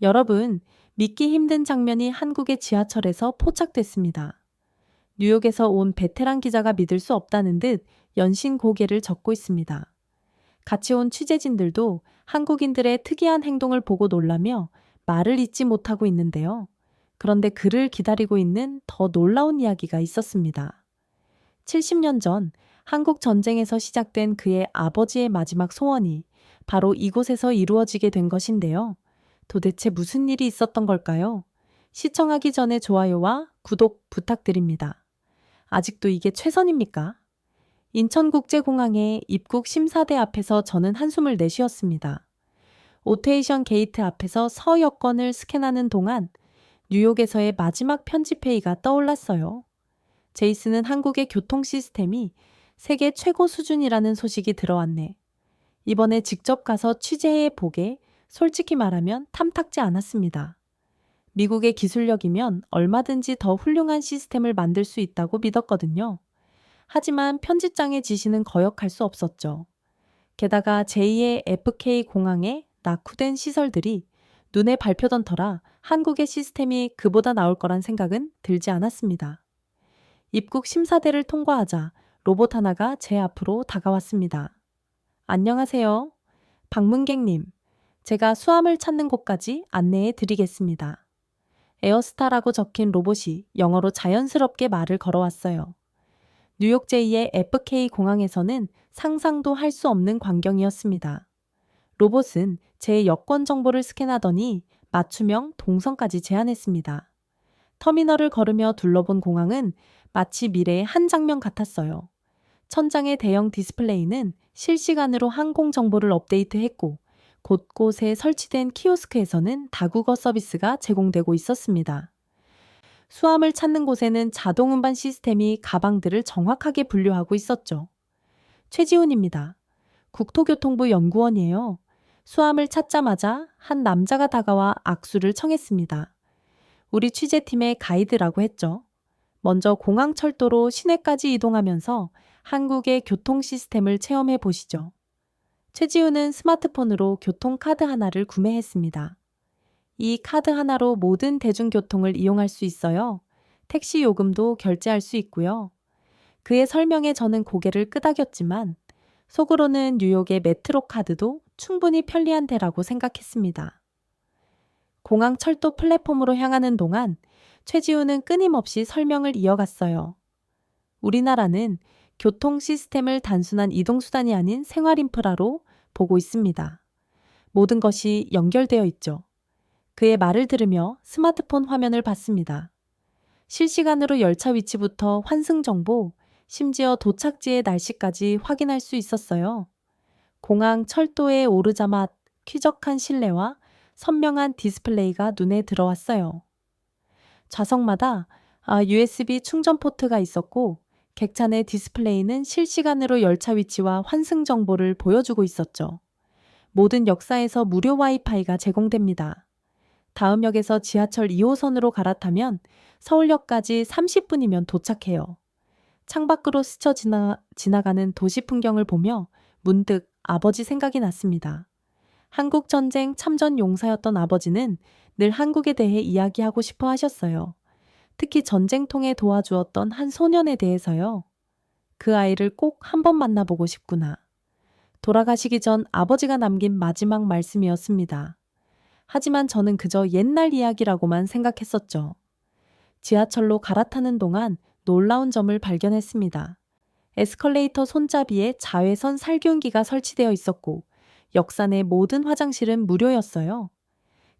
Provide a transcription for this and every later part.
여러분, 믿기 힘든 장면이 한국의 지하철에서 포착됐습니다. 뉴욕에서 온 베테랑 기자가 믿을 수 없다는 듯 연신 고개를 젓고 있습니다. 같이 온 취재진들도 한국인들의 특이한 행동을 보고 놀라며 말을 잇지 못하고 있는데요. 그런데 그를 기다리고 있는 더 놀라운 이야기가 있었습니다. 70년 전 한국 전쟁에서 시작된 그의 아버지의 마지막 소원이 바로 이곳에서 이루어지게 된 것인데요. 도대체 무슨 일이 있었던 걸까요? 시청하기 전에 좋아요와 구독 부탁드립니다. 아직도 이게 최선입니까? 인천국제공항의 입국 심사대 앞에서 저는 한숨을 내쉬었습니다. 오테이션 게이트 앞에서 서 여권을 스캔하는 동안 뉴욕에서의 마지막 편집회의가 떠올랐어요. 제이슨은 한국의 교통 시스템이 세계 최고 수준이라는 소식이 들어왔네. 이번에 직접 가서 취재해 보게 솔직히 말하면 탐탁지 않았습니다. 미국의 기술력이면 얼마든지 더 훌륭한 시스템을 만들 수 있다고 믿었거든요. 하지만 편집장의 지시는 거역할 수 없었죠. 게다가 제2의 FK 공항에 낙후된 시설들이 눈에 밟혀던 터라 한국의 시스템이 그보다 나을 거란 생각은 들지 않았습니다. 입국 심사대를 통과하자 로봇 하나가 제 앞으로 다가왔습니다. 안녕하세요. 방문객님, 제가 수암을 찾는 곳까지 안내해 드리겠습니다. 에어스타라고 적힌 로봇이 영어로 자연스럽게 말을 걸어왔어요. 뉴욕 제2의 FK 공항에서는 상상도 할 수 없는 광경이었습니다. 로봇은 제 여권 정보를 스캔하더니 맞춤형 동선까지 제안했습니다. 터미널을 걸으며 둘러본 공항은 마치 미래의 한 장면 같았어요. 천장의 대형 디스플레이는 실시간으로 항공 정보를 업데이트했고 곳곳에 설치된 키오스크에서는 다국어 서비스가 제공되고 있었습니다. 수암을 찾는 곳에는 자동 운반 시스템이 가방들을 정확하게 분류하고 있었죠. 최지훈입니다. 국토교통부 연구원이에요. 수암을 찾자마자 한 남자가 다가와 악수를 청했습니다. 우리 취재팀의 가이드라고 했죠. 먼저 공항철도로 시내까지 이동하면서 한국의 교통 시스템을 체험해 보시죠. 최지우는 스마트폰으로 교통카드 하나를 구매했습니다. 이 카드 하나로 모든 대중교통을 이용할 수 있어요. 택시 요금도 결제할 수 있고요. 그의 설명에 저는 고개를 끄덕였지만 속으로는 뉴욕의 메트로 카드도 충분히 편리한 데라고 생각했습니다. 공항 철도 플랫폼으로 향하는 동안 최지우는 끊임없이 설명을 이어갔어요. 우리나라는 교통 시스템을 단순한 이동수단이 아닌 생활 인프라로 보고 있습니다. 모든 것이 연결되어 있죠. 그의 말을 들으며 스마트폰 화면을 봤습니다. 실시간으로 열차 위치부터 환승 정보, 심지어 도착지의 날씨까지 확인할 수 있었어요. 공항 철도에 오르자마자 쾌적한 실내와 선명한 디스플레이가 눈에 들어왔어요. 좌석마다 USB 충전 포트가 있었고 객차 내 디스플레이는 실시간으로 열차 위치와 환승 정보를 보여주고 있었죠. 모든 역사에서 무료 와이파이가 제공됩니다. 다음 역에서 지하철 2호선으로 갈아타면 서울역까지 30분이면 도착해요. 창밖으로 스쳐 지나가는 도시 풍경을 보며 문득 아버지 생각이 났습니다. 한국전쟁 참전 용사였던 아버지는 늘 한국에 대해 이야기하고 싶어 하셨어요. 특히 전쟁통에 도와주었던 한 소년에 대해서요. 그 아이를 꼭 한번 만나보고 싶구나. 돌아가시기 전 아버지가 남긴 마지막 말씀이었습니다. 하지만 저는 그저 옛날 이야기라고만 생각했었죠. 지하철로 갈아타는 동안 놀라운 점을 발견했습니다. 에스컬레이터 손잡이에 자외선 살균기가 설치되어 있었고 역사 내 모든 화장실은 무료였어요.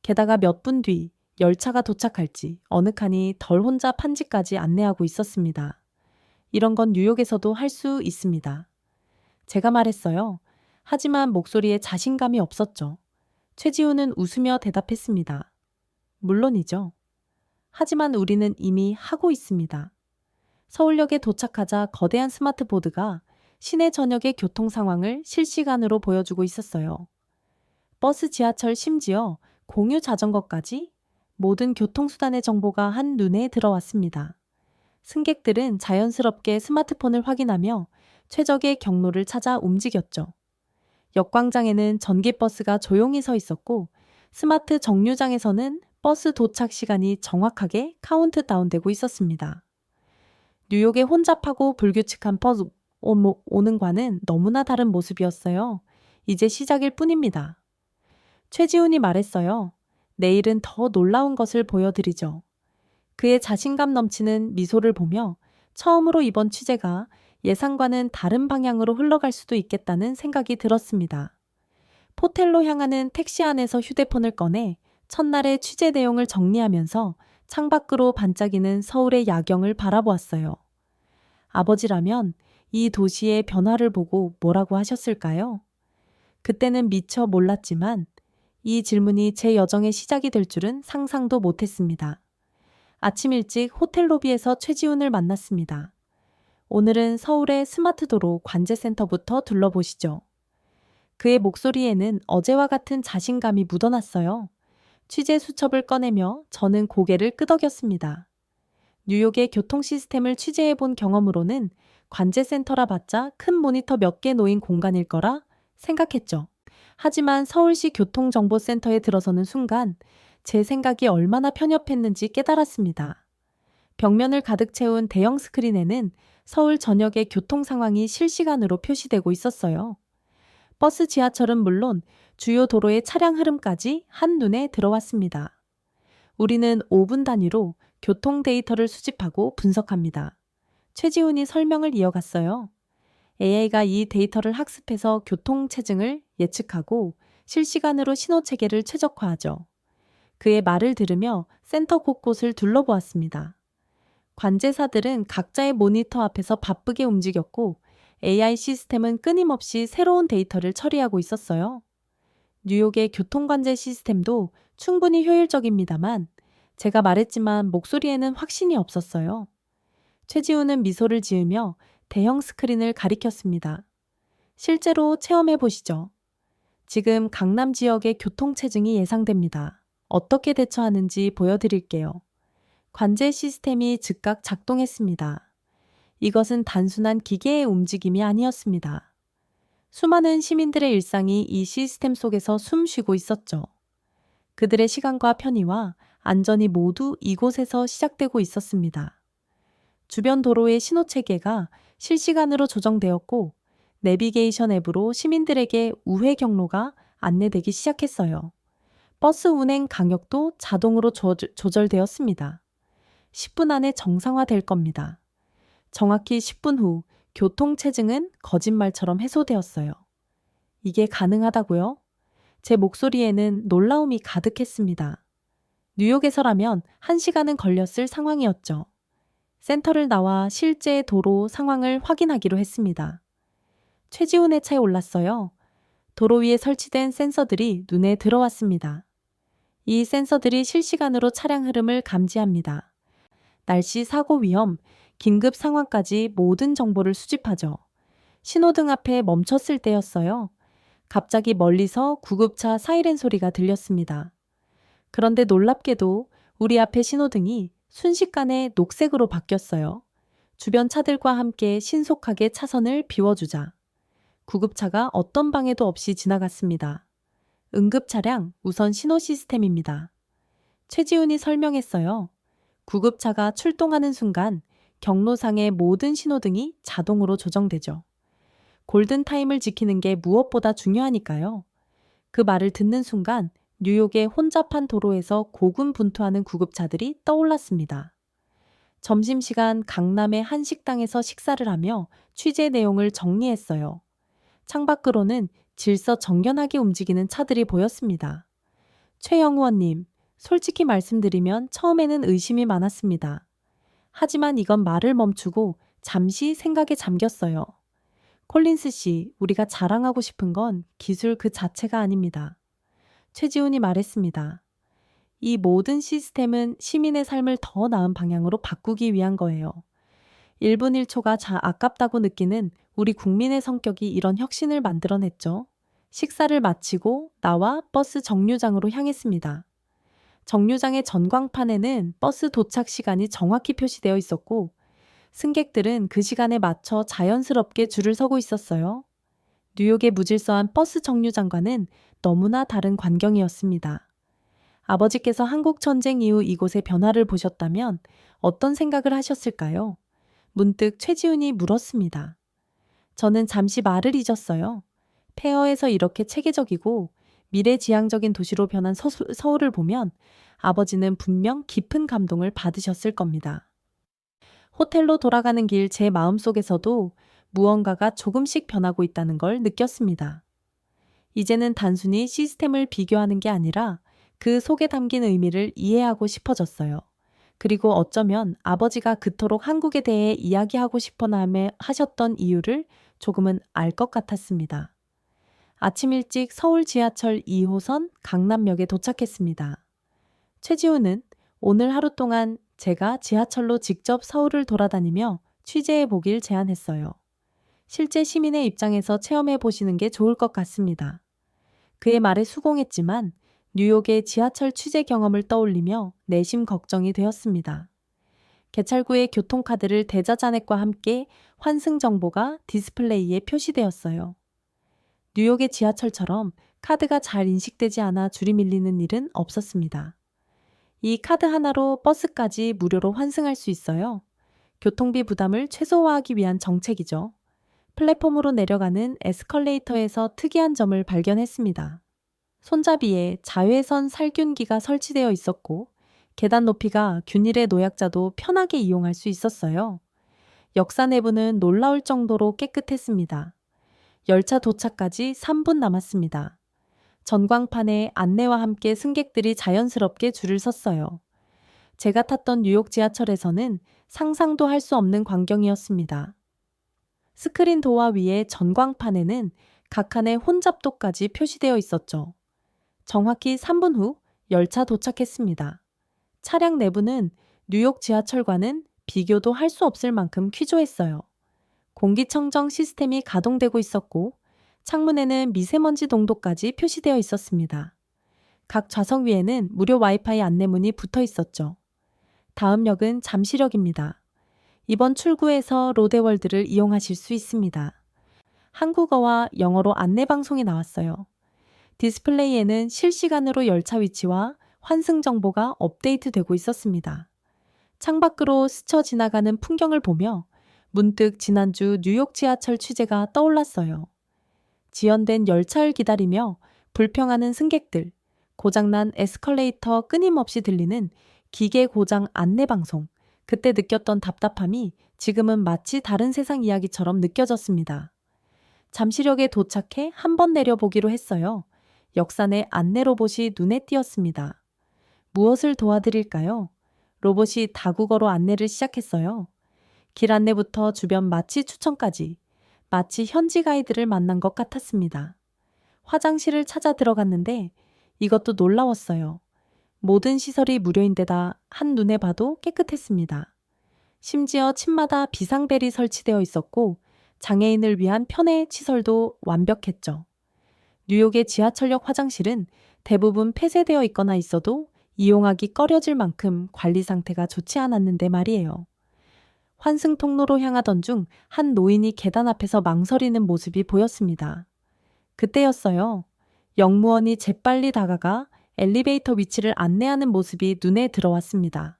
게다가 몇 분 뒤 열차가 도착할지 어느 칸이 덜 혼자 판지까지 안내하고 있었습니다. 이런 건 뉴욕에서도 할 수 있습니다. 제가 말했어요. 하지만 목소리에 자신감이 없었죠. 최지우는 웃으며 대답했습니다. 물론이죠. 하지만 우리는 이미 하고 있습니다. 서울역에 도착하자 거대한 스마트보드가 시내 전역의 교통 상황을 실시간으로 보여주고 있었어요. 버스, 지하철, 심지어 공유 자전거까지 모든 교통수단의 정보가 한눈에 들어왔습니다. 승객들은 자연스럽게 스마트폰을 확인하며 최적의 경로를 찾아 움직였죠. 역광장에는 전기버스가 조용히 서 있었고 스마트 정류장에서는 버스 도착 시간이 정확하게 카운트다운되고 있었습니다. 뉴욕의 혼잡하고 불규칙한 버스 오는과는 너무나 다른 모습이었어요. 이제 시작일 뿐입니다. 최지훈이 말했어요. 내일은 더 놀라운 것을 보여드리죠. 그의 자신감 넘치는 미소를 보며 처음으로 이번 취재가 예상과는 다른 방향으로 흘러갈 수도 있겠다는 생각이 들었습니다. 호텔로 향하는 택시 안에서 휴대폰을 꺼내 첫날의 취재 내용을 정리하면서 창밖으로 반짝이는 서울의 야경을 바라보았어요. 아버지라면 이 도시의 변화를 보고 뭐라고 하셨을까요? 그때는 미처 몰랐지만 이 질문이 제 여정의 시작이 될 줄은 상상도 못했습니다. 아침 일찍 호텔 로비에서 최지훈을 만났습니다. 오늘은 서울의 스마트도로 관제센터부터 둘러보시죠. 그의 목소리에는 어제와 같은 자신감이 묻어났어요. 취재 수첩을 꺼내며 저는 고개를 끄덕였습니다. 뉴욕의 교통 시스템을 취재해 본 경험으로는 관제센터라 봤자 큰 모니터 몇 개 놓인 공간일 거라 생각했죠. 하지만 서울시 교통정보센터에 들어서는 순간 제 생각이 얼마나 편협했는지 깨달았습니다. 벽면을 가득 채운 대형 스크린에는 서울 전역의 교통 상황이 실시간으로 표시되고 있었어요. 버스, 지하철은 물론 주요 도로의 차량 흐름까지 한눈에 들어왔습니다. 우리는 5분 단위로 교통 데이터를 수집하고 분석합니다. 최지훈이 설명을 이어갔어요. AI가 이 데이터를 학습해서 교통 체증을 예측하고 실시간으로 신호 체계를 최적화하죠. 그의 말을 들으며 센터 곳곳을 둘러보았습니다. 관제사들은 각자의 모니터 앞에서 바쁘게 움직였고 AI 시스템은 끊임없이 새로운 데이터를 처리하고 있었어요. 뉴욕의 교통관제 시스템도 충분히 효율적입니다만 제가 말했지만 목소리에는 확신이 없었어요. 최지훈은 미소를 지으며 대형 스크린을 가리켰습니다. 실제로 체험해 보시죠. 지금 강남 지역의 교통체증이 예상됩니다. 어떻게 대처하는지 보여드릴게요. 관제 시스템이 즉각 작동했습니다. 이것은 단순한 기계의 움직임이 아니었습니다. 수많은 시민들의 일상이 이 시스템 속에서 숨 쉬고 있었죠. 그들의 시간과 편의와 안전이 모두 이곳에서 시작되고 있었습니다. 주변 도로의 신호 체계가 실시간으로 조정되었고 내비게이션 앱으로 시민들에게 우회 경로가 안내되기 시작했어요. 버스 운행 간격도 자동으로 조절되었습니다. 10분 안에 정상화될 겁니다. 정확히 10분 후 교통체증은 거짓말처럼 해소되었어요. 이게 가능하다고요? 제 목소리에는 놀라움이 가득했습니다. 뉴욕에서라면 1시간은 걸렸을 상황이었죠. 센터를 나와 실제 도로 상황을 확인하기로 했습니다. 최지훈의 차에 올랐어요. 도로 위에 설치된 센서들이 눈에 들어왔습니다. 이 센서들이 실시간으로 차량 흐름을 감지합니다. 날씨 사고 위험, 긴급 상황까지 모든 정보를 수집하죠. 신호등 앞에 멈췄을 때였어요. 갑자기 멀리서 구급차 사이렌 소리가 들렸습니다. 그런데 놀랍게도 우리 앞의 신호등이 순식간에 녹색으로 바뀌었어요. 주변 차들과 함께 신속하게 차선을 비워주자 구급차가 어떤 방해도 없이 지나갔습니다. 응급차량 우선 신호 시스템입니다. 최지훈이 설명했어요. 구급차가 출동하는 순간 경로상의 모든 신호등이 자동으로 조정되죠. 골든타임을 지키는 게 무엇보다 중요하니까요. 그 말을 듣는 순간 뉴욕의 혼잡한 도로에서 고군분투하는 구급차들이 떠올랐습니다. 점심시간 강남의 한 식당에서 식사를 하며 취재 내용을 정리했어요. 창밖으로는 질서정연하게 움직이는 차들이 보였습니다. 최영우원님, 솔직히 말씀드리면 처음에는 의심이 많았습니다. 하지만 이건 말을 멈추고 잠시 생각에 잠겼어요. 콜린스 씨, 우리가 자랑하고 싶은 건 기술 그 자체가 아닙니다. 최지훈이 말했습니다. 이 모든 시스템은 시민의 삶을 더 나은 방향으로 바꾸기 위한 거예요. 1분 1초가 아깝다고 느끼는 우리 국민의 성격이 이런 혁신을 만들어냈죠. 식사를 마치고 나와 버스 정류장으로 향했습니다. 정류장의 전광판에는 버스 도착 시간이 정확히 표시되어 있었고 승객들은 그 시간에 맞춰 자연스럽게 줄을 서고 있었어요. 뉴욕의 무질서한 버스 정류장과는 너무나 다른 광경이었습니다. 아버지께서 한국 전쟁 이후 이곳의 변화를 보셨다면 어떤 생각을 하셨을까요? 문득 최지훈이 물었습니다. 저는 잠시 말을 잊었어요. 폐허에서 이렇게 체계적이고 미래지향적인 도시로 변한 서울을 보면 아버지는 분명 깊은 감동을 받으셨을 겁니다. 호텔로 돌아가는 길 제 마음속에서도 무언가가 조금씩 변하고 있다는 걸 느꼈습니다. 이제는 단순히 시스템을 비교하는 게 아니라 그 속에 담긴 의미를 이해하고 싶어졌어요. 그리고 어쩌면 아버지가 그토록 한국에 대해 이야기하고 싶어 하셨던 이유를 조금은 알 것 같았습니다. 아침 일찍 서울 지하철 2호선 강남역에 도착했습니다. 최지우는 오늘 하루 동안 제가 지하철로 직접 서울을 돌아다니며 취재해 보길 제안했어요. 실제 시민의 입장에서 체험해 보시는 게 좋을 것 같습니다. 그의 말에 수긍했지만 뉴욕의 지하철 취재 경험을 떠올리며 내심 걱정이 되었습니다. 개찰구의 교통카드를 대자잔액과 함께 환승 정보가 디스플레이에 표시되었어요. 뉴욕의 지하철처럼 카드가 잘 인식되지 않아 줄이 밀리는 일은 없었습니다. 이 카드 하나로 버스까지 무료로 환승할 수 있어요. 교통비 부담을 최소화하기 위한 정책이죠. 플랫폼으로 내려가는 에스컬레이터에서 특이한 점을 발견했습니다. 손잡이에 자외선 살균기가 설치되어 있었고 계단 높이가 균일의 노약자도 편하게 이용할 수 있었어요. 역사 내부는 놀라울 정도로 깨끗했습니다. 열차 도착까지 3분 남았습니다. 전광판에 안내와 함께 승객들이 자연스럽게 줄을 섰어요. 제가 탔던 뉴욕 지하철에서는 상상도 할 수 없는 광경이었습니다. 스크린 도어 위에 전광판에는 각 칸의 혼잡도까지 표시되어 있었죠. 정확히 3분 후 열차 도착했습니다. 차량 내부는 뉴욕 지하철과는 비교도 할 수 없을 만큼 퀴조했어요. 공기청정 시스템이 가동되고 있었고 창문에는 미세먼지 농도까지 표시되어 있었습니다. 각 좌석 위에는 무료 와이파이 안내문이 붙어 있었죠. 다음 역은 잠시역입니다. 이번 출구에서 로데월드를 이용하실 수 있습니다. 한국어와 영어로 안내방송이 나왔어요. 디스플레이에는 실시간으로 열차 위치와 환승 정보가 업데이트되고 있었습니다. 창밖으로 스쳐 지나가는 풍경을 보며 문득 지난주 뉴욕 지하철 취재가 떠올랐어요. 지연된 열차를 기다리며 불평하는 승객들, 고장난 에스컬레이터 끊임없이 들리는 기계 고장 안내방송, 그때 느꼈던 답답함이 지금은 마치 다른 세상 이야기처럼 느껴졌습니다. 잠시역에 도착해 한 번 내려보기로 했어요. 역산의 안내 로봇이 눈에 띄었습니다. 무엇을 도와드릴까요? 로봇이 다국어로 안내를 시작했어요. 길 안내부터 주변 맛집 추천까지 마치 현지 가이드를 만난 것 같았습니다. 화장실을 찾아 들어갔는데 이것도 놀라웠어요. 모든 시설이 무료인데다 한눈에 봐도 깨끗했습니다. 심지어 층마다 비상벨이 설치되어 있었고 장애인을 위한 편의 시설도 완벽했죠. 뉴욕의 지하철역 화장실은 대부분 폐쇄되어 있거나 있어도 이용하기 꺼려질 만큼 관리 상태가 좋지 않았는데 말이에요. 환승 통로로 향하던 중 한 노인이 계단 앞에서 망설이는 모습이 보였습니다. 그때였어요. 역무원이 재빨리 다가가 엘리베이터 위치를 안내하는 모습이 눈에 들어왔습니다.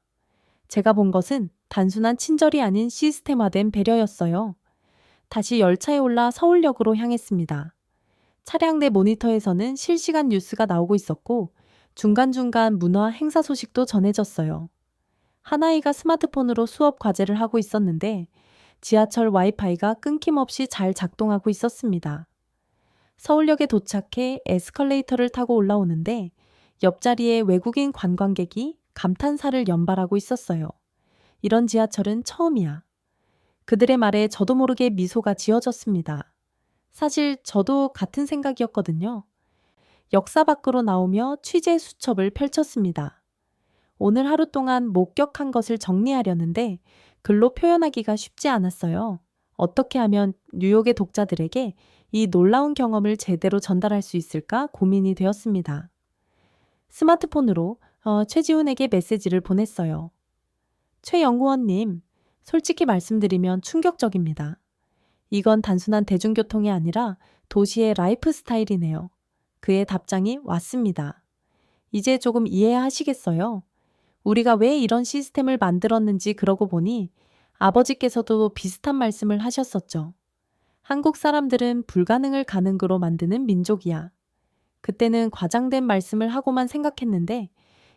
제가 본 것은 단순한 친절이 아닌 시스템화된 배려였어요. 다시 열차에 올라 서울역으로 향했습니다. 차량 내 모니터에서는 실시간 뉴스가 나오고 있었고 중간중간 문화 행사 소식도 전해졌어요. 한 아이가 스마트폰으로 수업 과제를 하고 있었는데 지하철 와이파이가 끊김없이 잘 작동하고 있었습니다. 서울역에 도착해 에스컬레이터를 타고 올라오는데 옆자리에 외국인 관광객이 감탄사를 연발하고 있었어요. 이런 지하철은 처음이야. 그들의 말에 저도 모르게 미소가 지어졌습니다. 사실 저도 같은 생각이었거든요. 역사 밖으로 나오며 취재 수첩을 펼쳤습니다. 오늘 하루 동안 목격한 것을 정리하려는데 글로 표현하기가 쉽지 않았어요. 어떻게 하면 뉴욕의 독자들에게 이 놀라운 경험을 제대로 전달할 수 있을까 고민이 되었습니다. 스마트폰으로 최지훈에게 메시지를 보냈어요. 최연구원님, 솔직히 말씀드리면 충격적입니다. 이건 단순한 대중교통이 아니라 도시의 라이프 스타일이네요. 그의 답장이 왔습니다. 이제 조금 이해하시겠어요? 우리가 왜 이런 시스템을 만들었는지 그러고 보니 아버지께서도 비슷한 말씀을 하셨었죠. 한국 사람들은 불가능을 가능으로 만드는 민족이야. 그때는 과장된 말씀을 하고만 생각했는데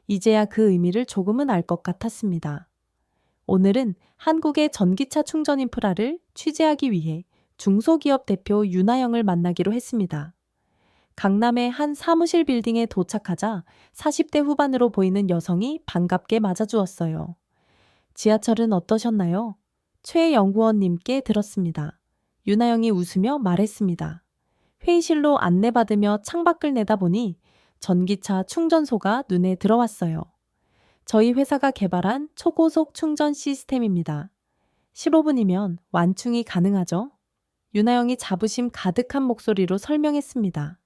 이제야 그 의미를 조금은 알 것 같았습니다. 오늘은 한국의 전기차 충전 인프라를 취재하기 위해 중소기업 대표 윤하영을 만나기로 했습니다. 강남의 한 사무실 빌딩에 도착하자 40대 후반으로 보이는 여성이 반갑게 맞아주었어요. 지하철은 어떠셨나요? 최 연구원님께 들었습니다. 윤하영이 웃으며 말했습니다. 회의실로 안내받으며 창밖을 내다보니 전기차 충전소가 눈에 들어왔어요. 저희 회사가 개발한 초고속 충전 시스템입니다. 15분이면 완충이 가능하죠? 윤하영이 자부심 가득한 목소리로 설명했습니다.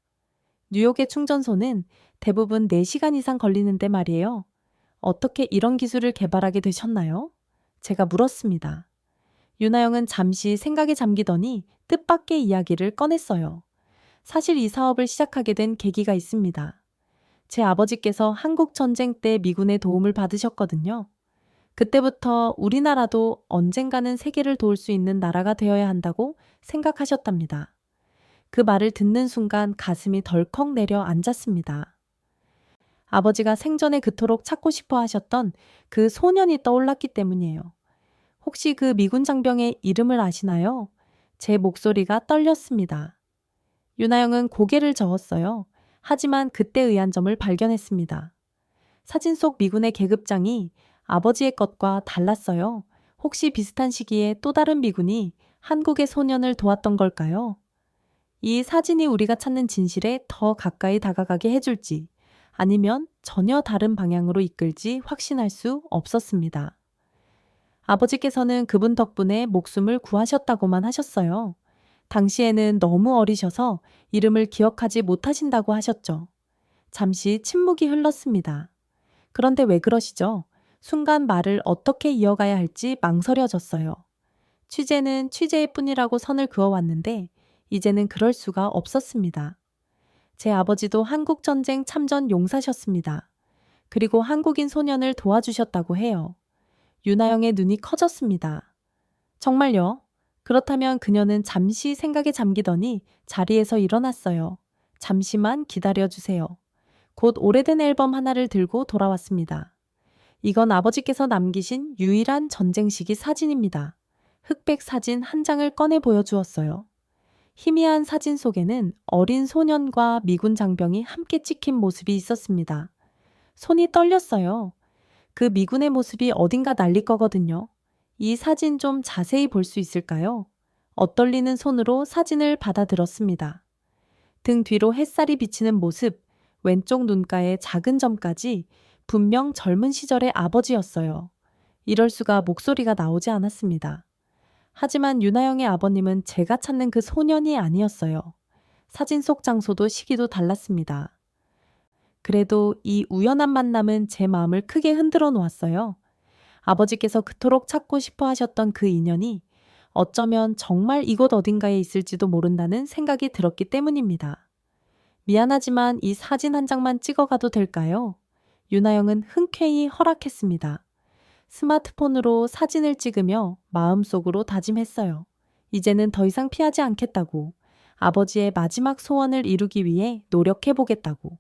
뉴욕의 충전소는 대부분 4시간 이상 걸리는데 말이에요. 어떻게 이런 기술을 개발하게 되셨나요? 제가 물었습니다. 윤하영은 잠시 생각에 잠기더니 뜻밖의 이야기를 꺼냈어요. 사실 이 사업을 시작하게 된 계기가 있습니다. 제 아버지께서 한국 전쟁 때 미군의 도움을 받으셨거든요. 그때부터 우리나라도 언젠가는 세계를 도울 수 있는 나라가 되어야 한다고 생각하셨답니다. 그 말을 듣는 순간 가슴이 덜컥 내려앉았습니다. 아버지가 생전에 그토록 찾고 싶어 하셨던 그 소년이 떠올랐기 때문이에요. 혹시 그 미군 장병의 이름을 아시나요? 제 목소리가 떨렸습니다. 윤하영은 고개를 저었어요. 하지만 그때 의한 점을 발견했습니다. 사진 속 미군의 계급장이 아버지의 것과 달랐어요. 혹시 비슷한 시기에 또 다른 미군이 한국의 소년을 도왔던 걸까요? 이 사진이 우리가 찾는 진실에 더 가까이 다가가게 해줄지 아니면 전혀 다른 방향으로 이끌지 확신할 수 없었습니다. 아버지께서는 그분 덕분에 목숨을 구하셨다고만 하셨어요. 당시에는 너무 어리셔서 이름을 기억하지 못하신다고 하셨죠. 잠시 침묵이 흘렀습니다. 그런데 왜 그러시죠? 순간 말을 어떻게 이어가야 할지 망설여졌어요. 취재는 취재일 뿐이라고 선을 그어왔는데 이제는 그럴 수가 없었습니다. 제 아버지도 한국전쟁 참전 용사셨습니다. 그리고 한국인 소년을 도와주셨다고 해요. 윤하영의 눈이 커졌습니다. 정말요? 그렇다면 그녀는 잠시 생각에 잠기더니 자리에서 일어났어요. 잠시만 기다려주세요. 곧 오래된 앨범 하나를 들고 돌아왔습니다. 이건 아버지께서 남기신 유일한 전쟁 시기 사진입니다. 흑백 사진 한 장을 꺼내 보여주었어요. 희미한 사진 속에는 어린 소년과 미군 장병이 함께 찍힌 모습이 있었습니다. 손이 떨렸어요. 그 미군의 모습이 어딘가 날릴 거거든요. 이 사진 좀 자세히 볼 수 있을까요? 엇떨리는 손으로 사진을 받아들었습니다. 등 뒤로 햇살이 비치는 모습, 왼쪽 눈가의 작은 점까지 분명 젊은 시절의 아버지였어요. 이럴 수가 목소리가 나오지 않았습니다. 하지만 윤하영의 아버님은 제가 찾는 그 소년이 아니었어요. 사진 속 장소도 시기도 달랐습니다. 그래도 이 우연한 만남은 제 마음을 크게 흔들어 놓았어요. 아버지께서 그토록 찾고 싶어 하셨던 그 인연이 어쩌면 정말 이곳 어딘가에 있을지도 모른다는 생각이 들었기 때문입니다. 미안하지만 이 사진 한 장만 찍어가도 될까요? 윤하영은 흔쾌히 허락했습니다. 스마트폰으로 사진을 찍으며 마음속으로 다짐했어요. 이제는 더 이상 피하지 않겠다고. 아버지의 마지막 소원을 이루기 위해 노력해보겠다고.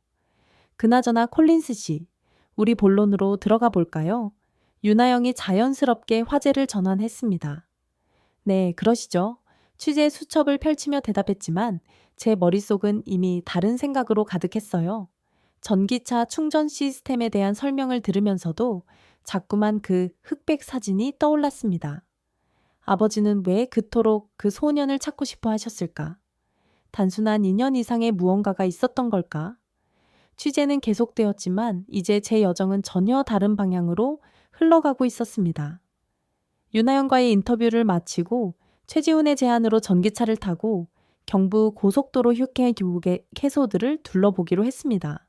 그나저나 콜린스 씨, 우리 본론으로 들어가 볼까요? 윤하영이 자연스럽게 화제를 전환했습니다. 네, 그러시죠. 취재 수첩을 펼치며 대답했지만 제 머릿속은 이미 다른 생각으로 가득했어요. 전기차 충전 시스템에 대한 설명을 들으면서도 자꾸만 그 흑백 사진이 떠올랐습니다. 아버지는 왜 그토록 그 소년을 찾고 싶어 하셨을까? 단순한 2년 이상의 무언가가 있었던 걸까? 취재는 계속되었지만 이제 제 여정은 전혀 다른 방향으로 흘러가고 있었습니다. 윤하영과의 인터뷰를 마치고 최지훈의 제안으로 전기차를 타고 경부 고속도로 휴게소들을 둘러보기로 했습니다.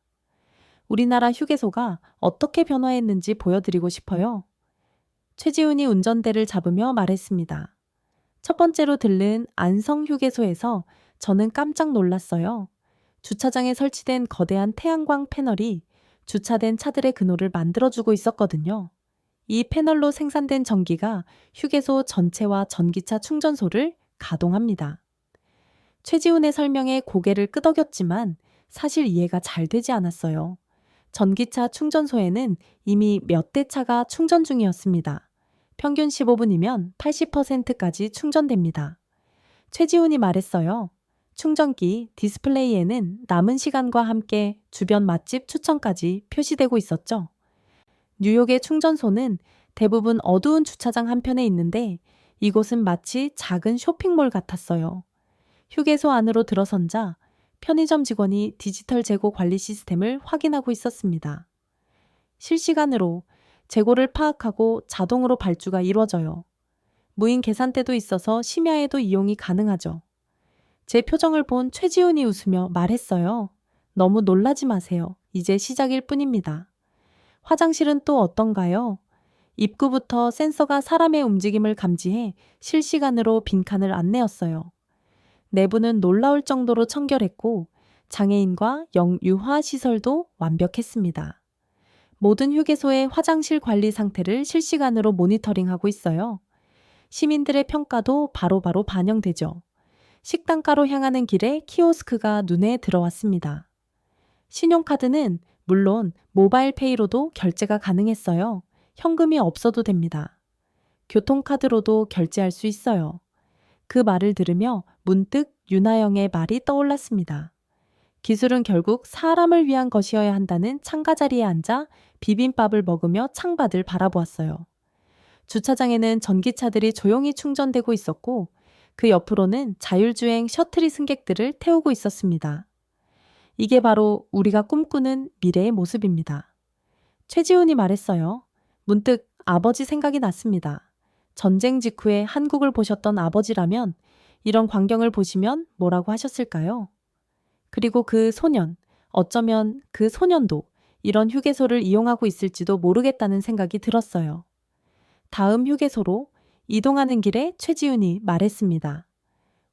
우리나라 휴게소가 어떻게 변화했는지 보여드리고 싶어요. 최지훈이 운전대를 잡으며 말했습니다. 첫 번째로 들른 안성 휴게소에서 저는 깜짝 놀랐어요. 주차장에 설치된 거대한 태양광 패널이 주차된 차들의 근호를 만들어주고 있었거든요. 이 패널로 생산된 전기가 휴게소 전체와 전기차 충전소를 가동합니다. 최지훈의 설명에 고개를 끄덕였지만 사실 이해가 잘 되지 않았어요. 전기차 충전소에는 이미 몇 대 차가 충전 중이었습니다. 평균 15분이면 80%까지 충전됩니다. 최지훈이 말했어요. 충전기 디스플레이에는 남은 시간과 함께 주변 맛집 추천까지 표시되고 있었죠. 뉴욕의 충전소는 대부분 어두운 주차장 한편에 있는데 이곳은 마치 작은 쇼핑몰 같았어요. 휴게소 안으로 들어선자 편의점 직원이 디지털 재고 관리 시스템을 확인하고 있었습니다. 실시간으로 재고를 파악하고 자동으로 발주가 이루어져요. 무인 계산대도 있어서 심야에도 이용이 가능하죠. 제 표정을 본 최지훈이 웃으며 말했어요. 너무 놀라지 마세요. 이제 시작일 뿐입니다. 화장실은 또 어떤가요? 입구부터 센서가 사람의 움직임을 감지해 실시간으로 빈칸을 안내었어요. 내부는 놀라울 정도로 청결했고 장애인과 영유아 시설도 완벽했습니다. 모든 휴게소의 화장실 관리 상태를 실시간으로 모니터링하고 있어요. 시민들의 평가도 바로바로 반영되죠. 식당가로 향하는 길에 키오스크가 눈에 들어왔습니다. 신용카드는 물론 모바일페이로도 결제가 가능했어요. 현금이 없어도 됩니다. 교통카드로도 결제할 수 있어요. 그 말을 들으며 문득 윤하영의 말이 떠올랐습니다. 기술은 결국 사람을 위한 것이어야 한다는 창가 자리에 앉아 비빔밥을 먹으며 창밖을 바라보았어요. 주차장에는 전기차들이 조용히 충전되고 있었고 그 옆으로는 자율주행 셔틀이 승객들을 태우고 있었습니다. 이게 바로 우리가 꿈꾸는 미래의 모습입니다. 최지훈이 말했어요. 문득 아버지 생각이 났습니다. 전쟁 직후에 한국을 보셨던 아버지라면 이런 광경을 보시면 뭐라고 하셨을까요? 그리고 그 소년, 어쩌면 그 소년도 이런 휴게소를 이용하고 있을지도 모르겠다는 생각이 들었어요. 다음 휴게소로 이동하는 길에 최지훈이 말했습니다.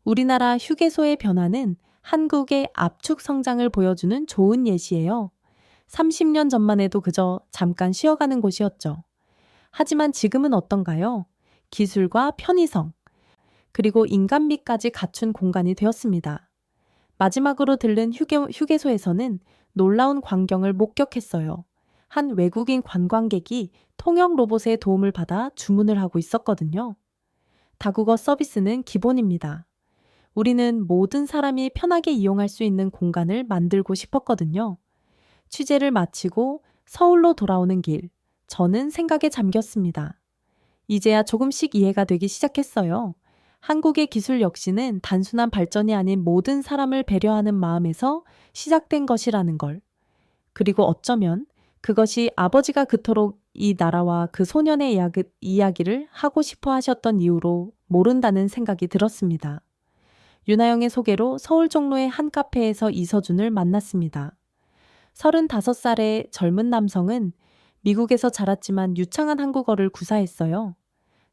우리나라 휴게소의 변화는 한국의 압축 성장을 보여주는 좋은 예시예요. 30년 전만 해도 그저 잠깐 쉬어가는 곳이었죠. 하지만 지금은 어떤가요? 기술과 편의성, 그리고 인간미까지 갖춘 공간이 되었습니다. 마지막으로 들른 휴게소에서는 놀라운 광경을 목격했어요. 한 외국인 관광객이 통역 로봇의 도움을 받아 주문을 하고 있었거든요. 다국어 서비스는 기본입니다. 우리는 모든 사람이 편하게 이용할 수 있는 공간을 만들고 싶었거든요. 취재를 마치고 서울로 돌아오는 길, 저는 생각에 잠겼습니다. 이제야 조금씩 이해가 되기 시작했어요. 한국의 기술 역시는 단순한 발전이 아닌 모든 사람을 배려하는 마음에서 시작된 것이라는 걸. 그리고 어쩌면 그것이 아버지가 그토록 이 나라와 그 소년의 이야기를 하고 싶어 하셨던 이유로 모른다는 생각이 들었습니다. 윤하영의 소개로 서울 종로의 한 카페에서 이서준을 만났습니다. 35살의 젊은 남성은 미국에서 자랐지만 유창한 한국어를 구사했어요.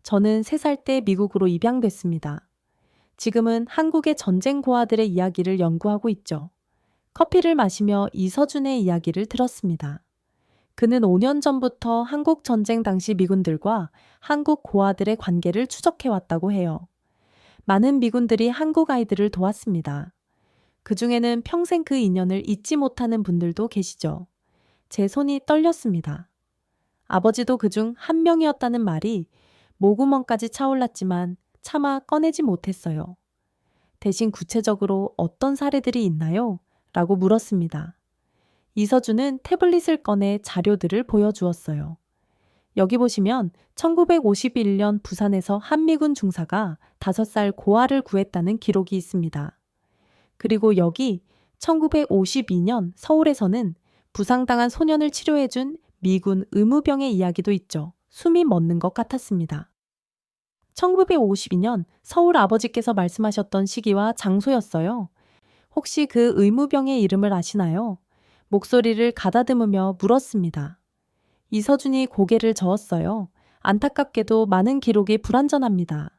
저는 3살 때 미국으로 입양됐습니다. 지금은 한국의 전쟁 고아들의 이야기를 연구하고 있죠. 커피를 마시며 이서준의 이야기를 들었습니다. 그는 5년 전부터 한국 전쟁 당시 미군들과 한국 고아들의 관계를 추적해왔다고 해요. 많은 미군들이 한국 아이들을 도왔습니다. 그 중에는 평생 그 인연을 잊지 못하는 분들도 계시죠. 제 손이 떨렸습니다. 아버지도 그중 한 명이었다는 말이 목구멍까지 차올랐지만 차마 꺼내지 못했어요. 대신 구체적으로 어떤 사례들이 있나요? 라고 물었습니다. 이서준은 태블릿을 꺼내 자료들을 보여주었어요. 여기 보시면 1951년 부산에서 한미군 중사가 5살 고아를 구했다는 기록이 있습니다. 그리고 여기 1952년 서울에서는 부상당한 소년을 치료해준 미군 의무병의 이야기도 있죠. 숨이 멎는 것 같았습니다. 1952년 서울 아버지께서 말씀하셨던 시기와 장소였어요. 혹시 그 의무병의 이름을 아시나요? 목소리를 가다듬으며 물었습니다. 이서준이 고개를 저었어요. 안타깝게도 많은 기록이 불완전합니다.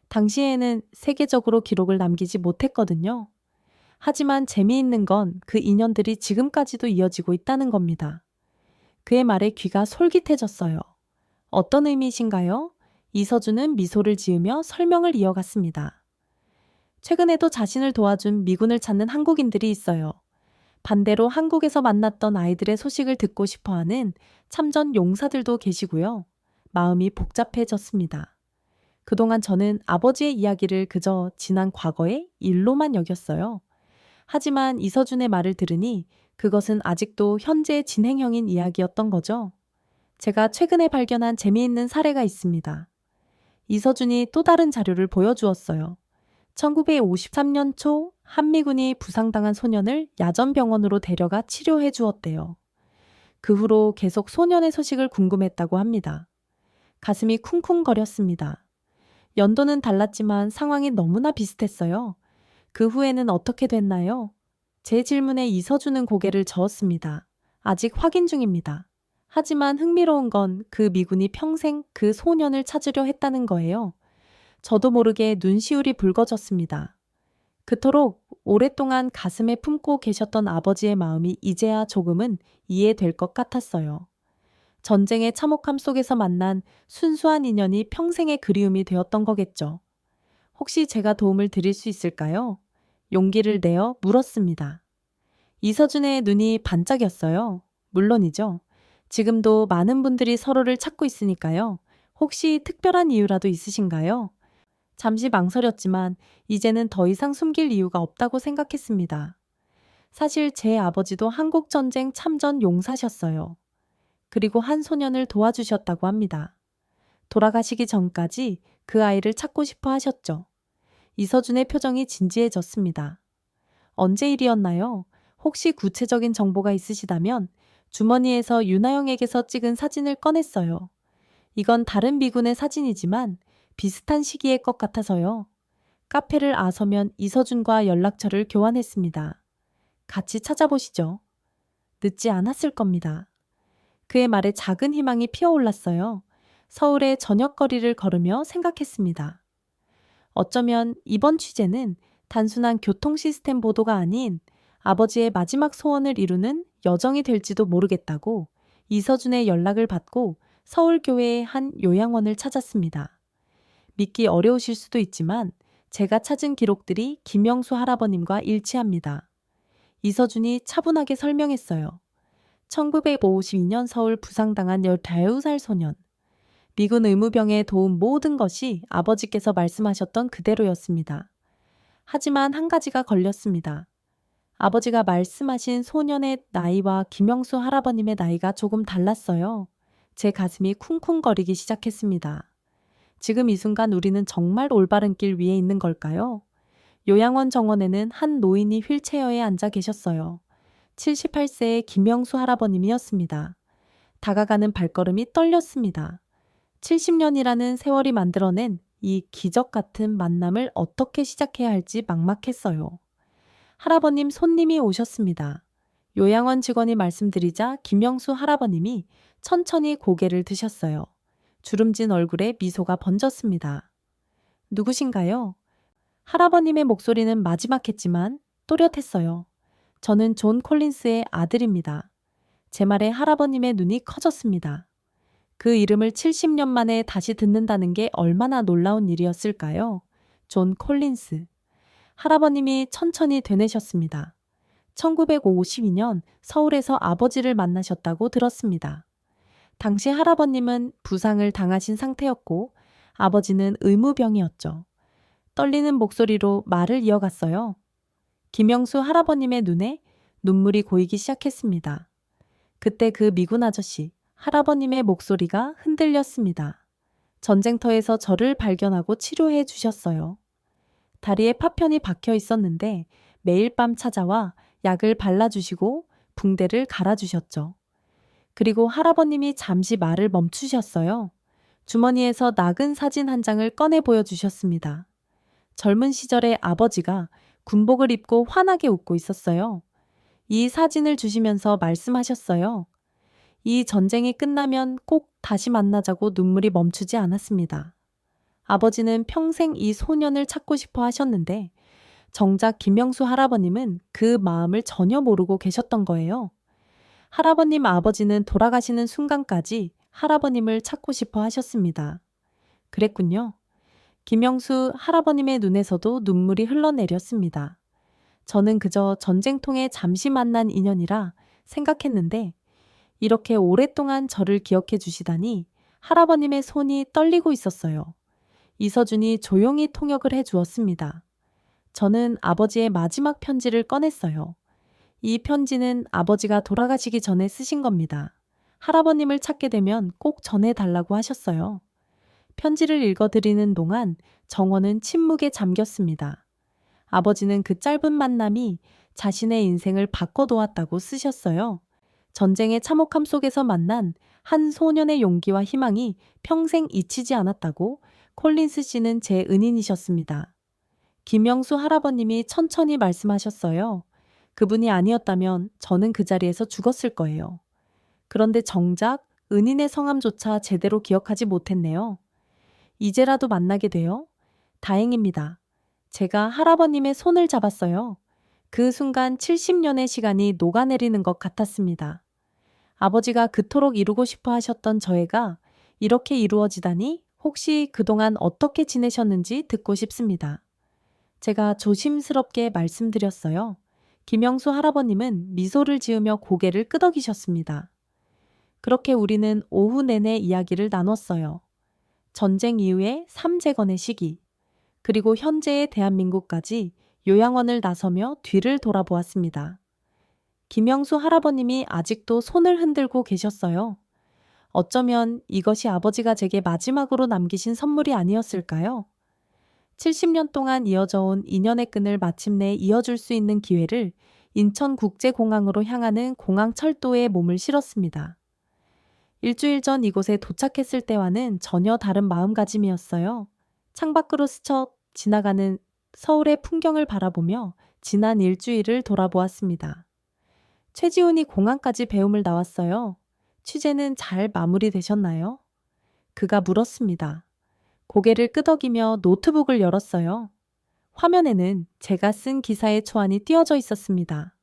당시에는 세계적으로 기록을 남기지 못했거든요. 하지만 재미있는 건 그 인연들이 지금까지도 이어지고 있다는 겁니다. 그의 말에 귀가 솔깃해졌어요. 어떤 의미이신가요? 이서준은 미소를 지으며 설명을 이어갔습니다. 최근에도 자신을 도와준 미군을 찾는 한국인들이 있어요. 반대로 한국에서 만났던 아이들의 소식을 듣고 싶어하는 참전 용사들도 계시고요. 마음이 복잡해졌습니다. 그동안 저는 아버지의 이야기를 그저 지난 과거의 일로만 여겼어요. 하지만 이서준의 말을 들으니 그것은 아직도 현재 진행형인 이야기였던 거죠. 제가 최근에 발견한 재미있는 사례가 있습니다. 이서준이 또 다른 자료를 보여주었어요. 1953년 초 한미군이 부상당한 소년을 야전병원으로 데려가 치료해 주었대요. 그 후로 계속 소년의 소식을 궁금했다고 합니다. 가슴이 쿵쿵거렸습니다. 연도는 달랐지만 상황이 너무나 비슷했어요. 그 후에는 어떻게 됐나요? 제 질문에 이서준은 고개를 저었습니다. 아직 확인 중입니다. 하지만 흥미로운 건 그 미군이 평생 그 소년을 찾으려 했다는 거예요. 저도 모르게 눈시울이 붉어졌습니다. 그토록 오랫동안 가슴에 품고 계셨던 아버지의 마음이 이제야 조금은 이해될 것 같았어요. 전쟁의 참혹함 속에서 만난 순수한 인연이 평생의 그리움이 되었던 거겠죠. 혹시 제가 도움을 드릴 수 있을까요? 용기를 내어 물었습니다. 이서준의 눈이 반짝였어요. 물론이죠. 지금도 많은 분들이 서로를 찾고 있으니까요. 혹시 특별한 이유라도 있으신가요? 잠시 망설였지만 이제는 더 이상 숨길 이유가 없다고 생각했습니다. 사실 제 아버지도 한국전쟁 참전 용사셨어요. 그리고 한 소년을 도와주셨다고 합니다. 돌아가시기 전까지 그 아이를 찾고 싶어 하셨죠. 이서준의 표정이 진지해졌습니다. 언제 일이었나요? 혹시 구체적인 정보가 있으시다면 주머니에서 윤하영에게서 찍은 사진을 꺼냈어요. 이건 다른 미군의 사진이지만 비슷한 시기의 것 같아서요. 카페를 아서면 이서준과 연락처를 교환했습니다. 같이 찾아보시죠. 늦지 않았을 겁니다. 그의 말에 작은 희망이 피어올랐어요. 서울의 저녁거리를 걸으며 생각했습니다. 어쩌면 이번 취재는 단순한 교통 시스템 보도가 아닌 아버지의 마지막 소원을 이루는 여정이 될지도 모르겠다고 이서준의 연락을 받고 서울교회의 한 요양원을 찾았습니다. 믿기 어려우실 수도 있지만 제가 찾은 기록들이 김영수 할아버님과 일치합니다. 이서준이 차분하게 설명했어요. 1952년 서울 부상당한 15살 소년. 미군 의무병에 도운 모든 것이 아버지께서 말씀하셨던 그대로였습니다. 하지만 한 가지가 걸렸습니다. 아버지가 말씀하신 소년의 나이와 김영수 할아버님의 나이가 조금 달랐어요. 제 가슴이 쿵쿵거리기 시작했습니다. 지금 이 순간 우리는 정말 올바른 길 위에 있는 걸까요? 요양원 정원에는 한 노인이 휠체어에 앉아 계셨어요. 78세의 김영수 할아버님이었습니다. 다가가는 발걸음이 떨렸습니다. 70년이라는 세월이 만들어낸 이 기적 같은 만남을 어떻게 시작해야 할지 막막했어요. 할아버님 손님이 오셨습니다. 요양원 직원이 말씀드리자 김영수 할아버님이 천천히 고개를 드셨어요. 주름진 얼굴에 미소가 번졌습니다. 누구신가요? 할아버님의 목소리는 마지막했지만 또렷했어요. 저는 존 콜린스의 아들입니다. 제 말에 할아버님의 눈이 커졌습니다. 그 이름을 70년 만에 다시 듣는다는 게 얼마나 놀라운 일이었을까요? 존 콜린스. 할아버님이 천천히 되뇌셨습니다. 1952년 서울에서 아버지를 만나셨다고 들었습니다. 당시 할아버님은 부상을 당하신 상태였고 아버지는 의무병이었죠. 떨리는 목소리로 말을 이어갔어요. 김영수 할아버님의 눈에 눈물이 고이기 시작했습니다. 그때 그 미군 아저씨, 할아버님의 목소리가 흔들렸습니다. 전쟁터에서 저를 발견하고 치료해 주셨어요. 다리에 파편이 박혀 있었는데 매일 밤 찾아와 약을 발라주시고 붕대를 갈아주셨죠. 그리고 할아버님이 잠시 말을 멈추셨어요. 주머니에서 낡은 사진 한 장을 꺼내 보여주셨습니다. 젊은 시절의 아버지가 군복을 입고 환하게 웃고 있었어요. 이 사진을 주시면서 말씀하셨어요. 이 전쟁이 끝나면 꼭 다시 만나자고 눈물이 멈추지 않았습니다. 아버지는 평생 이 소년을 찾고 싶어 하셨는데 정작 김영수 할아버님은 그 마음을 전혀 모르고 계셨던 거예요. 할아버님 아버지는 돌아가시는 순간까지 할아버님을 찾고 싶어 하셨습니다. 그랬군요. 김영수 할아버님의 눈에서도 눈물이 흘러내렸습니다. 저는 그저 전쟁통에 잠시 만난 인연이라 생각했는데 이렇게 오랫동안 저를 기억해 주시다니 할아버님의 손이 떨리고 있었어요. 이서준이 조용히 통역을 해 주었습니다. 저는 아버지의 마지막 편지를 꺼냈어요. 이 편지는 아버지가 돌아가시기 전에 쓰신 겁니다. 할아버님을 찾게 되면 꼭 전해달라고 하셨어요. 편지를 읽어드리는 동안 정원은 침묵에 잠겼습니다. 아버지는 그 짧은 만남이 자신의 인생을 바꿔놓았다고 쓰셨어요. 전쟁의 참혹함 속에서 만난 한 소년의 용기와 희망이 평생 잊히지 않았다고 콜린스 씨는 제 은인이셨습니다. 김영수 할아버님이 천천히 말씀하셨어요. 그분이 아니었다면 저는 그 자리에서 죽었을 거예요. 그런데 정작 은인의 성함조차 제대로 기억하지 못했네요. 이제라도 만나게 되어 다행입니다. 제가 할아버님의 손을 잡았어요. 그 순간 70년의 시간이 녹아내리는 것 같았습니다. 아버지가 그토록 이루고 싶어 하셨던 저애가 이렇게 이루어지다니 혹시 그동안 어떻게 지내셨는지 듣고 싶습니다. 제가 조심스럽게 말씀드렸어요. 김영수 할아버님은 미소를 지으며 고개를 끄덕이셨습니다. 그렇게 우리는 오후 내내 이야기를 나눴어요. 전쟁 이후의 삼재건의 시기, 그리고 현재의 대한민국까지 요양원을 나서며 뒤를 돌아보았습니다. 김영수 할아버님이 아직도 손을 흔들고 계셨어요. 어쩌면 이것이 아버지가 제게 마지막으로 남기신 선물이 아니었을까요? 70년 동안 이어져 온 인연의 끈을 마침내 이어줄 수 있는 기회를 인천국제공항으로 향하는 공항철도에 몸을 실었습니다. 일주일 전 이곳에 도착했을 때와는 전혀 다른 마음가짐이었어요. 창밖으로 스쳐 지나가는 서울의 풍경을 바라보며 지난 일주일을 돌아보았습니다. 최지훈이 공항까지 배움을 나왔어요. 취재는 잘 마무리되셨나요? 그가 물었습니다. 고개를 끄덕이며 노트북을 열었어요. 화면에는 제가 쓴 기사의 초안이 띄어져 있었습니다.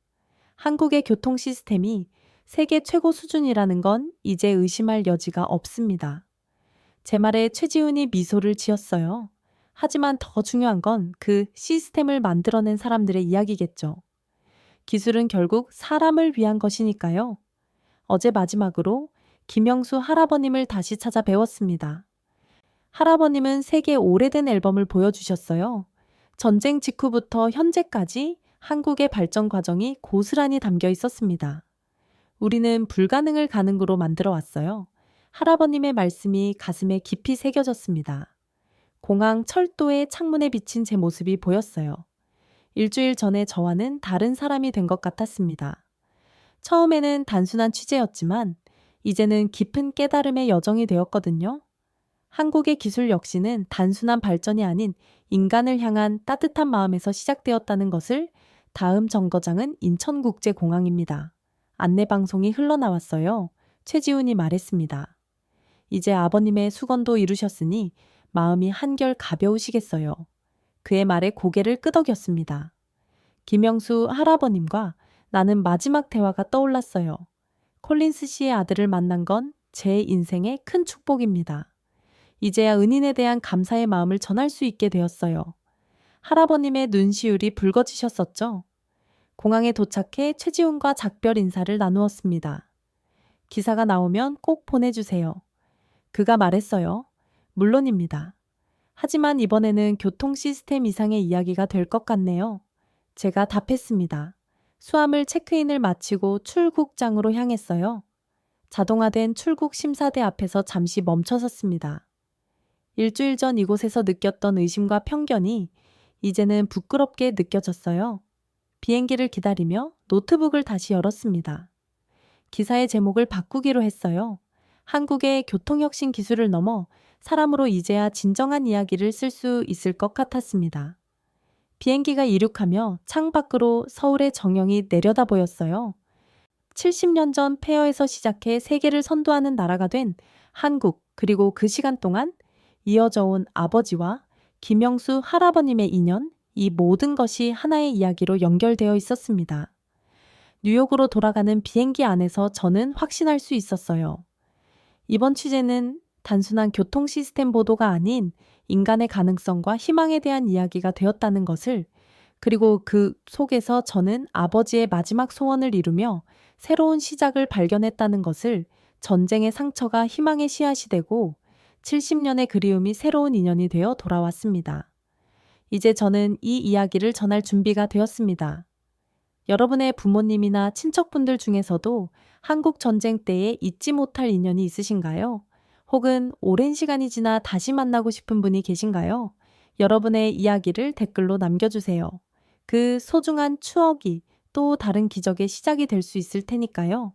한국의 교통 시스템이 세계 최고 수준이라는 건 이제 의심할 여지가 없습니다. 제 말에 최지훈이 미소를 지었어요. 하지만 더 중요한 건 그 시스템을 만들어낸 사람들의 이야기겠죠. 기술은 결국 사람을 위한 것이니까요. 어제 마지막으로 김영수 할아버님을 다시 찾아 배웠습니다. 할아버님은 세계 오래된 앨범을 보여주셨어요. 전쟁 직후부터 현재까지 한국의 발전 과정이 고스란히 담겨 있었습니다. 우리는 불가능을 가능으로 만들어 왔어요. 할아버님의 말씀이 가슴에 깊이 새겨졌습니다. 공항 철도의 창문에 비친 제 모습이 보였어요. 일주일 전에 저와는 다른 사람이 된 것 같았습니다. 처음에는 단순한 취재였지만 이제는 깊은 깨달음의 여정이 되었거든요. 한국의 기술 역시는 단순한 발전이 아닌 인간을 향한 따뜻한 마음에서 시작되었다는 것을 다음 정거장은 인천국제공항입니다. 안내방송이 흘러나왔어요. 최지훈이 말했습니다. 이제 아버님의 수건도 이루셨으니 마음이 한결 가벼우시겠어요. 그의 말에 고개를 끄덕였습니다. 김영수 할아버님과 나는 마지막 대화가 떠올랐어요. 콜린스 씨의 아들을 만난 건 제 인생의 큰 축복입니다. 이제야 은인에 대한 감사의 마음을 전할 수 있게 되었어요. 할아버님의 눈시울이 붉어지셨었죠. 공항에 도착해 최지훈과 작별 인사를 나누었습니다. 기사가 나오면 꼭 보내주세요. 그가 말했어요. 물론입니다. 하지만 이번에는 교통 시스템 이상의 이야기가 될 것 같네요. 제가 답했습니다. 수화물 체크인을 마치고 출국장으로 향했어요. 자동화된 출국 심사대 앞에서 잠시 멈춰섰습니다. 일주일 전 이곳에서 느꼈던 의심과 편견이 이제는 부끄럽게 느껴졌어요. 비행기를 기다리며 노트북을 다시 열었습니다. 기사의 제목을 바꾸기로 했어요. 한국의 교통혁신 기술을 넘어 사람으로 이제야 진정한 이야기를 쓸 수 있을 것 같았습니다. 비행기가 이륙하며 창밖으로 서울의 정영이 내려다 보였어요. 70년 전 폐허에서 시작해 세계를 선도하는 나라가 된 한국, 그리고 그 시간 동안 이어져 온 아버지와 김영수 할아버님의 인연, 이 모든 것이 하나의 이야기로 연결되어 있었습니다. 뉴욕으로 돌아가는 비행기 안에서 저는 확신할 수 있었어요. 이번 취재는 단순한 교통 시스템 보도가 아닌 인간의 가능성과 희망에 대한 이야기가 되었다는 것을, 그리고 그 속에서 저는 아버지의 마지막 소원을 이루며 새로운 시작을 발견했다는 것을, 전쟁의 상처가 희망의 씨앗이 되고 70년의 그리움이 새로운 인연이 되어 돌아왔습니다. 이제 저는 이 이야기를 전할 준비가 되었습니다. 여러분의 부모님이나 친척분들 중에서도 한국 전쟁 때에 잊지 못할 인연이 있으신가요? 혹은 오랜 시간이 지나 다시 만나고 싶은 분이 계신가요? 여러분의 이야기를 댓글로 남겨주세요. 그 소중한 추억이 또 다른 기적의 시작이 될 수 있을 테니까요.